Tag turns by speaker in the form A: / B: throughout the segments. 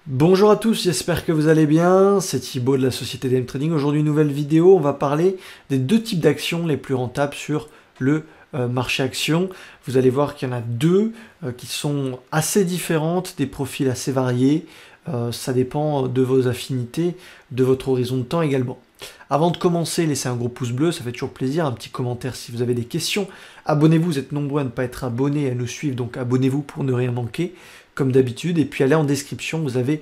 A: Bonjour à tous, j'espère que vous allez bien, c'est Thibaut de la société DM Trading. Aujourd'hui, une nouvelle vidéo, on va parler des deux types d'actions les plus rentables sur le marché action. Vous allez voir qu'il y en a deux qui sont assez différentes, des profils assez variés. Ça dépend de vos affinités, de votre horizon de temps également. Avant de commencer, laissez un gros pouce bleu, ça fait toujours plaisir, un petit commentaire si vous avez des questions. Abonnez-vous, vous êtes nombreux à ne pas être abonnés et à nous suivre, donc abonnez-vous pour ne rien manquer, comme d'habitude. Et puis allez en description, vous avez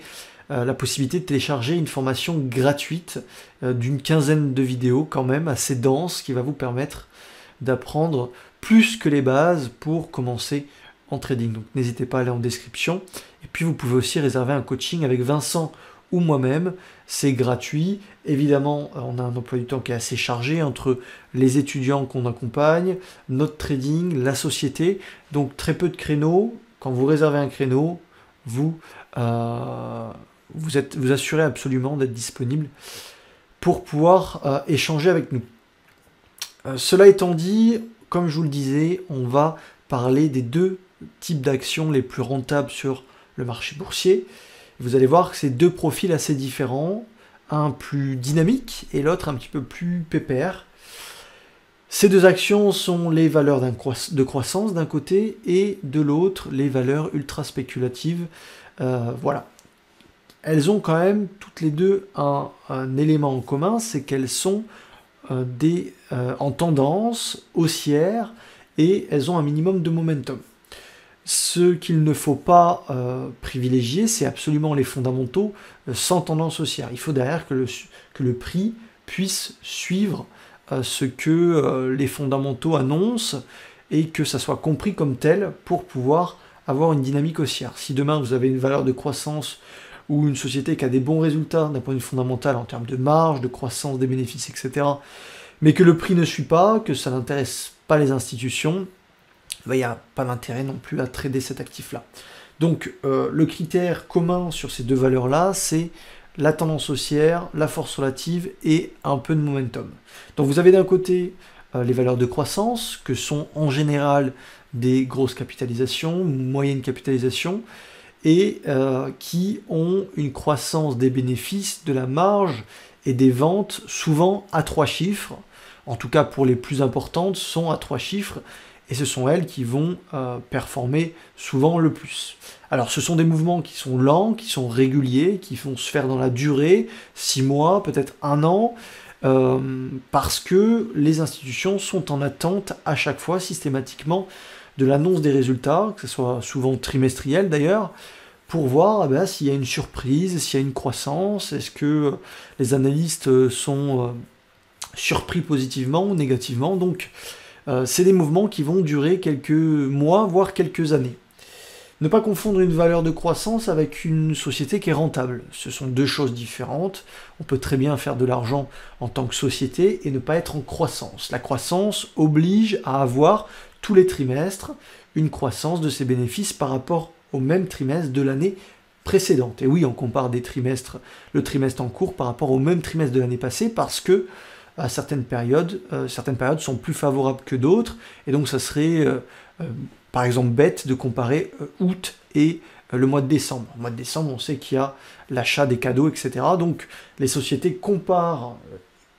A: la possibilité de télécharger une formation gratuite d'une quinzaine de vidéos quand même, assez dense, qui va vous permettre d'apprendre plus que les bases pour commencer en trading. Donc n'hésitez pas à aller en description. Et puis vous pouvez aussi réserver un coaching avec Vincent ou moi-même, c'est gratuit. Évidemment, on a un emploi du temps qui est assez chargé entre les étudiants qu'on accompagne, notre trading, la société, donc très peu de créneaux. Quand vous réservez un créneau, vous assurez absolument d'être disponible pour pouvoir échanger avec nous. Cela étant dit, comme je vous le disais, on va parler des deux types d'actions les plus rentables sur le marché boursier. Vous allez voir que c'est deux profils assez différents, un plus dynamique et l'autre un petit peu plus pépère. Ces deux actions sont les valeurs de croissance d'un côté et de l'autre les valeurs ultra spéculatives. Voilà. Elles ont quand même toutes les deux un élément en commun, c'est qu'elles sont en tendance haussière et elles ont un minimum de momentum. Ce qu'il ne faut pas privilégier, c'est absolument les fondamentaux sans tendance haussière. Il faut derrière que le prix puisse suivre ce que les fondamentaux annoncent et que ça soit compris comme tel pour pouvoir avoir une dynamique haussière. Si demain vous avez une valeur de croissance ou une société qui a des bons résultats d'un point de vue fondamental en termes de marge, de croissance des bénéfices, etc., mais que le prix ne suit pas, que ça n'intéresse pas les institutions, il n'y a pas d'intérêt non plus à trader cet actif-là. Donc le critère commun sur ces deux valeurs-là, c'est la tendance haussière, la force relative et un peu de momentum. Donc vous avez d'un côté les valeurs de croissance, que sont en général des grosses capitalisations, moyennes capitalisations, et qui ont une croissance des bénéfices, de la marge et des ventes, souvent à 3 chiffres. En tout cas pour les plus importantes, sont à 3 chiffres. Et ce sont elles qui vont performer souvent le plus. Alors ce sont des mouvements qui sont lents, qui sont réguliers, qui vont se faire dans la durée, 6 mois, peut-être 1 an, parce que les institutions sont en attente à chaque fois, systématiquement, de l'annonce des résultats, que ce soit souvent trimestriel d'ailleurs, pour voir s'il y a une surprise, s'il y a une croissance, est-ce que les analystes sont surpris positivement ou négativement. Donc c'est des mouvements qui vont durer quelques mois, voire quelques années. Ne pas confondre une valeur de croissance avec une société qui est rentable. Ce sont deux choses différentes. On peut très bien faire de l'argent en tant que société et ne pas être en croissance. La croissance oblige à avoir tous les trimestres une croissance de ses bénéfices par rapport au même trimestre de l'année précédente. Et oui, on compare des trimestres, le trimestre en cours par rapport au même trimestre de l'année passée parce que à certaines périodes sont plus favorables que d'autres, et donc ça serait par exemple bête de comparer août et le mois de décembre. Au mois de décembre, on sait qu'il y a l'achat des cadeaux, etc. Donc les sociétés comparent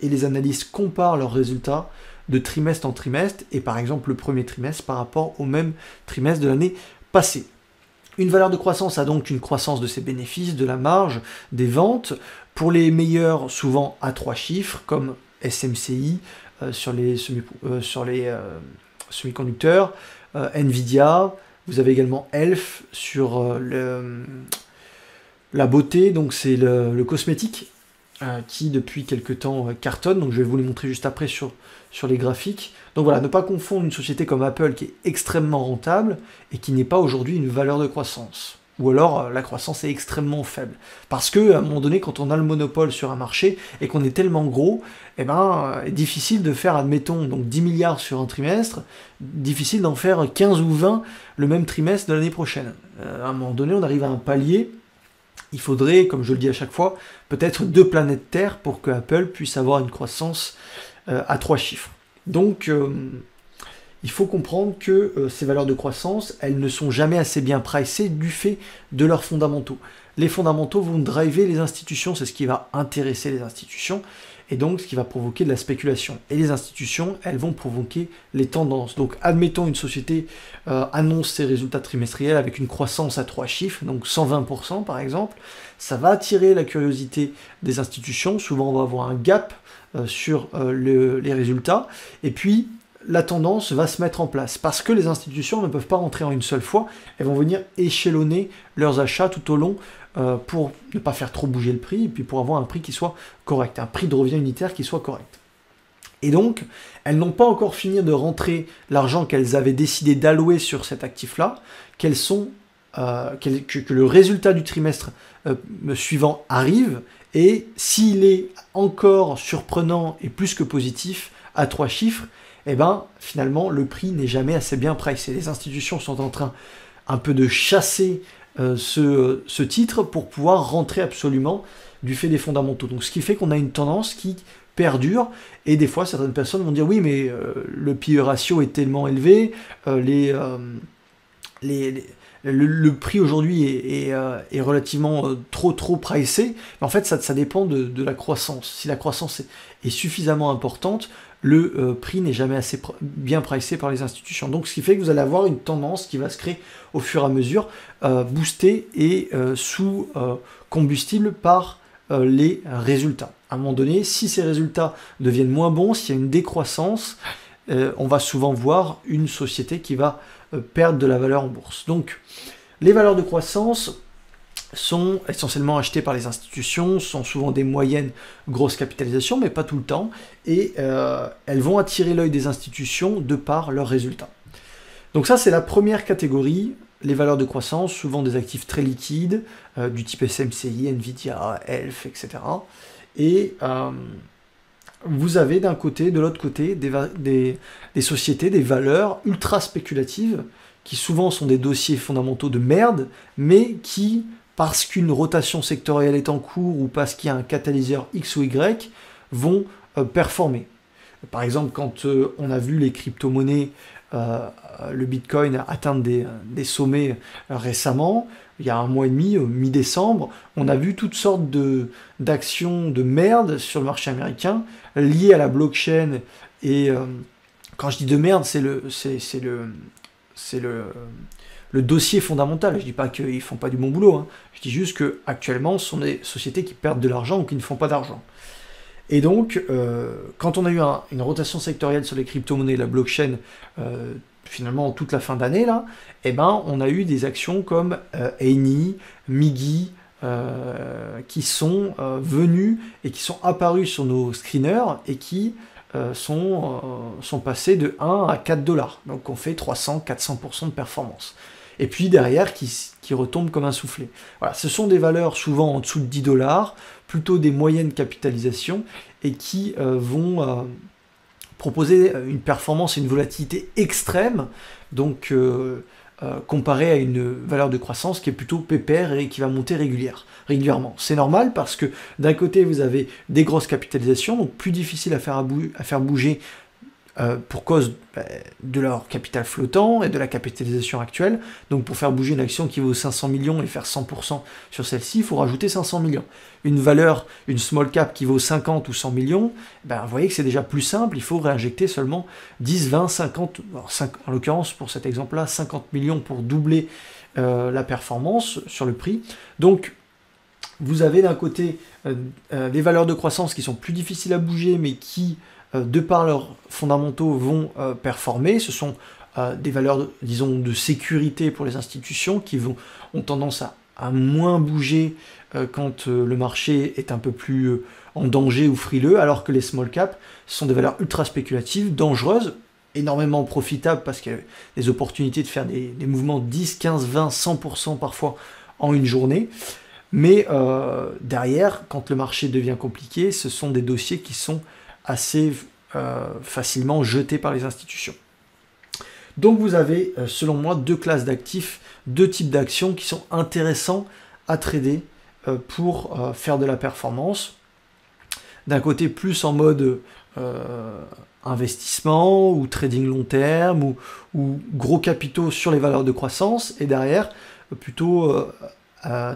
A: et les analystes comparent leurs résultats de trimestre en trimestre, et par exemple le premier trimestre par rapport au même trimestre de l'année passée. Une valeur de croissance a donc une croissance de ses bénéfices, de la marge, des ventes. Pour les meilleurs, souvent à 3 chiffres, comme SMCI sur les semi-conducteurs, Nvidia, vous avez également Elf sur la beauté, donc c'est le cosmétique qui depuis quelques temps cartonne, donc je vais vous les montrer juste après sur les graphiques. Donc voilà, ne pas confondre une société comme Apple qui est extrêmement rentable et qui n'est pas aujourd'hui une valeur de croissance. Ou alors la croissance est extrêmement faible. Parce que à un moment donné, quand on a le monopole sur un marché et qu'on est tellement gros, difficile de faire, admettons, donc 10 milliards sur un trimestre, difficile d'en faire 15 ou 20 le même trimestre de l'année prochaine. À un moment donné, on arrive à un palier. Il faudrait, comme je le dis à chaque fois, peut-être 2 planètes Terre pour que Apple puisse avoir une croissance à 3 chiffres. Donc il faut comprendre que ces valeurs de croissance, elles ne sont jamais assez bien pricées du fait de leurs fondamentaux. les fondamentaux vont driver les institutions, c'est ce qui va intéresser les institutions, et donc ce qui va provoquer de la spéculation. Et les institutions, elles vont provoquer les tendances. Donc admettons une société annonce ses résultats trimestriels avec une croissance à 3 chiffres, donc 120% par exemple, ça va attirer la curiosité des institutions, souvent on va avoir un gap sur les résultats, et puis la tendance va se mettre en place, parce que les institutions ne peuvent pas rentrer en une seule fois, elles vont venir échelonner leurs achats tout au long pour ne pas faire trop bouger le prix, et puis pour avoir un prix qui soit correct, un prix de revient unitaire qui soit correct. Et donc, elles n'ont pas encore fini de rentrer l'argent qu'elles avaient décidé d'allouer sur cet actif-là, que le résultat du trimestre suivant arrive, et s'il est encore surprenant et plus que positif, à 3 chiffres, eh ben, finalement, le prix n'est jamais assez bien pricé. Les institutions sont en train un peu de chasser ce titre pour pouvoir rentrer absolument du fait des fondamentaux. Donc, ce qui fait qu'on a une tendance qui perdure, et des fois, certaines personnes vont dire, oui, mais le PE ratio est tellement élevé, le prix aujourd'hui est relativement trop pricé, mais en fait ça dépend de la croissance. Si la croissance est suffisamment importante, le prix n'est jamais assez bien pricé par les institutions. Donc ce qui fait que vous allez avoir une tendance qui va se créer au fur et à mesure, boostée et sous combustible par les résultats. À un moment donné, si ces résultats deviennent moins bons, s'il y a une décroissance, on va souvent voir une société qui va perdre de la valeur en bourse. Donc, les valeurs de croissance sont essentiellement achetées par les institutions, sont souvent des moyennes grosses capitalisations, mais pas tout le temps, et elles vont attirer l'œil des institutions de par leurs résultats. Donc ça, c'est la première catégorie, les valeurs de croissance, souvent des actifs très liquides, du type SMCI, Nvidia, Elf, etc. Et vous avez d'un côté, de l'autre côté, des sociétés, des valeurs ultra spéculatives, qui souvent sont des dossiers fondamentaux de merde, mais qui, parce qu'une rotation sectorielle est en cours, ou parce qu'il y a un catalyseur X ou Y, vont performer. Par exemple, quand on a vu les crypto-monnaies, le Bitcoin atteindre des sommets récemment, il y a un mois et demi, mi-décembre, on a vu toutes sortes d'actions de merde sur le marché américain liées à la blockchain. Et quand je dis de merde, c'est le dossier fondamental. Je dis pas qu'ils font pas du bon boulot, hein. Je dis juste que actuellement, ce sont des sociétés qui perdent de l'argent ou qui ne font pas d'argent. Et donc, quand on a eu une rotation sectorielle sur les crypto-monnaies, la blockchain, finalement toute la fin d'année, là, eh ben, on a eu des actions comme Eni, Migi, qui sont venues et qui sont apparues sur nos screeners et qui sont passés de 1 à 4 $. Donc on fait 300-400% de performance. Et puis derrière, qui retombent comme un soufflet. Voilà, ce sont des valeurs souvent en dessous de 10 $, plutôt des moyennes capitalisations, et qui vont proposer une performance et une volatilité extrême, donc comparé à une valeur de croissance qui est plutôt pépère et qui va monter régulièrement. C'est normal parce que d'un côté vous avez des grosses capitalisations, donc plus difficile à faire bouger pour cause de leur capital flottant et de la capitalisation actuelle. Donc pour faire bouger une action qui vaut 500 millions et faire 100% sur celle-ci, il faut rajouter 500 millions. Une valeur, une small cap qui vaut 50 ou 100 millions, ben, vous voyez que c'est déjà plus simple, il faut réinjecter seulement 10, 20, 50, en l'occurrence pour cet exemple-là, 50 millions pour doubler la performance sur le prix. Donc vous avez d'un côté des valeurs de croissance qui sont plus difficiles à bouger, mais qui de par leurs fondamentaux, vont performer. Ce sont des valeurs, disons, de sécurité pour les institutions qui ont tendance à moins bouger quand le marché est un peu plus en danger ou frileux, alors que les small caps sont des valeurs ultra spéculatives, dangereuses, énormément profitables parce qu'il y a des opportunités de faire des mouvements de 10, 15, 20, 100% parfois en une journée. Mais derrière, quand le marché devient compliqué, ce sont des dossiers qui sont assez facilement jetés par les institutions. Donc vous avez, selon moi, deux classes d'actifs, deux types d'actions qui sont intéressants à trader pour faire de la performance. D'un côté, plus en mode investissement ou trading long terme ou gros capitaux sur les valeurs de croissance, et derrière, plutôt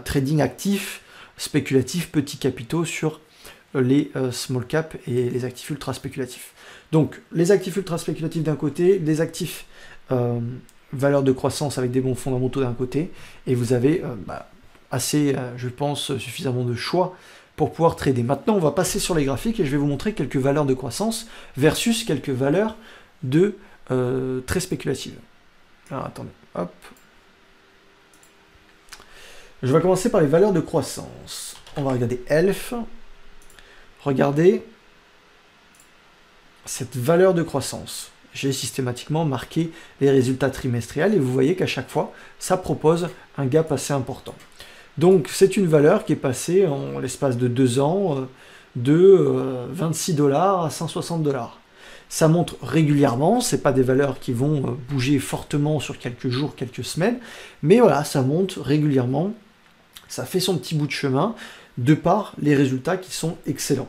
A: trading actif, spéculatif, petits capitaux sur les small cap et les actifs ultra spéculatifs. Donc les actifs ultra spéculatifs d'un côté, les actifs valeurs de croissance avec des bons fondamentaux d'un côté, et vous avez assez, je pense, suffisamment de choix pour pouvoir trader. Maintenant, on va passer sur les graphiques et je vais vous montrer quelques valeurs de croissance versus quelques valeurs de très spéculatives. Alors attendez, hop. Je vais commencer par les valeurs de croissance. On va regarder ELF. Regardez cette valeur de croissance. J'ai systématiquement marqué les résultats trimestriels et vous voyez qu'à chaque fois, ça propose un gap assez important. Donc c'est une valeur qui est passée en l'espace de 2 ans de 26 $ à 160 $. Ça monte régulièrement, c'est pas des valeurs qui vont bouger fortement sur quelques jours, quelques semaines, mais voilà, ça monte régulièrement, ça fait son petit bout de chemin, de par les résultats qui sont excellents.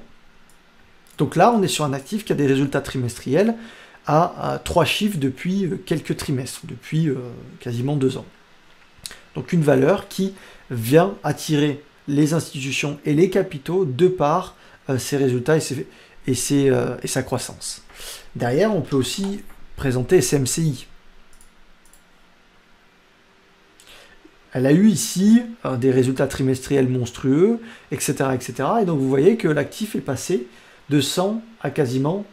A: Donc là, on est sur un actif qui a des résultats trimestriels à 3 chiffres depuis quelques trimestres, depuis quasiment 2 ans. Donc une valeur qui vient attirer les institutions et les capitaux de par ses résultats et sa croissance. Derrière, on peut aussi présenter SMCI. Elle a eu ici des résultats trimestriels monstrueux, etc., etc. Et donc vous voyez que l'actif est passé de 100 à quasiment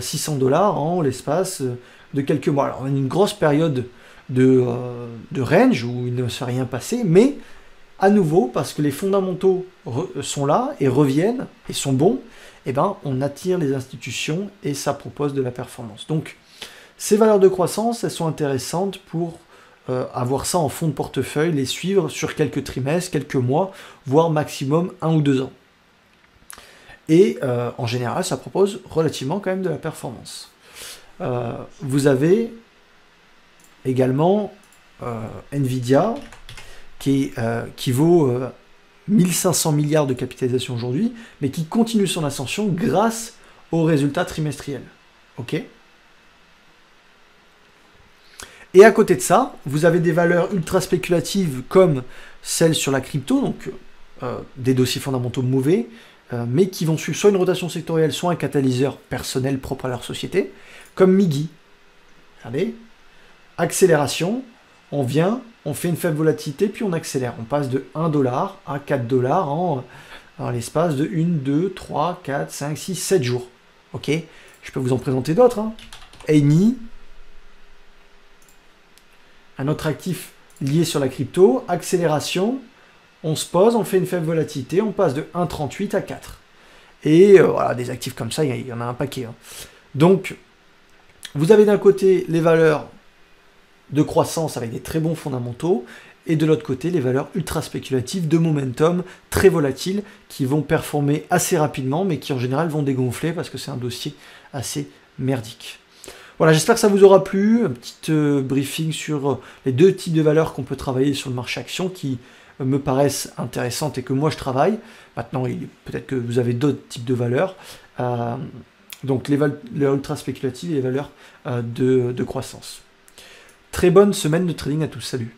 A: 600 $ en l'espace de quelques mois. Alors on a une grosse période de range où il ne s'est rien passé, mais à nouveau, parce que les fondamentaux sont là et reviennent et sont bons, eh ben, on attire les institutions et ça propose de la performance. Donc ces valeurs de croissance, elles sont intéressantes pour avoir ça en fond de portefeuille, les suivre sur quelques trimestres, quelques mois, voire maximum 1 ou 2 ans. Et en général, ça propose relativement quand même de la performance. Vous avez également Nvidia, qui vaut 1500 milliards de capitalisation aujourd'hui, mais qui continue son ascension grâce aux résultats trimestriels. Ok ? Et à côté de ça, vous avez des valeurs ultra spéculatives comme celles sur la crypto, donc des dossiers fondamentaux mauvais, mais qui vont suivre soit une rotation sectorielle, soit un catalyseur personnel propre à leur société, comme MIGI. Regardez, accélération, on vient, on fait une faible volatilité, puis on accélère. On passe de 1 $ à 4 $ en l'espace de 1, 2, 3, 4, 5, 6, 7 jours. Ok, je peux vous en présenter d'autres. Eni, un autre actif lié sur la crypto, accélération, on se pose, on fait une faible volatilité, on passe de 1,38 à 4. Et voilà, des actifs comme ça, il y en a un paquet. Donc, vous avez d'un côté les valeurs de croissance avec des très bons fondamentaux, et de l'autre côté, les valeurs ultra spéculatives de momentum, très volatiles, qui vont performer assez rapidement, mais qui en général vont dégonfler parce que c'est un dossier assez merdique. Voilà, j'espère que ça vous aura plu, un petit briefing sur les deux types de valeurs qu'on peut travailler sur le marché action qui me paraissent intéressantes et que moi je travaille. Maintenant, peut-être que vous avez d'autres types de valeurs. Donc les valeurs ultra spéculatives et les valeurs de croissance. Très bonne semaine de trading à tous, salut!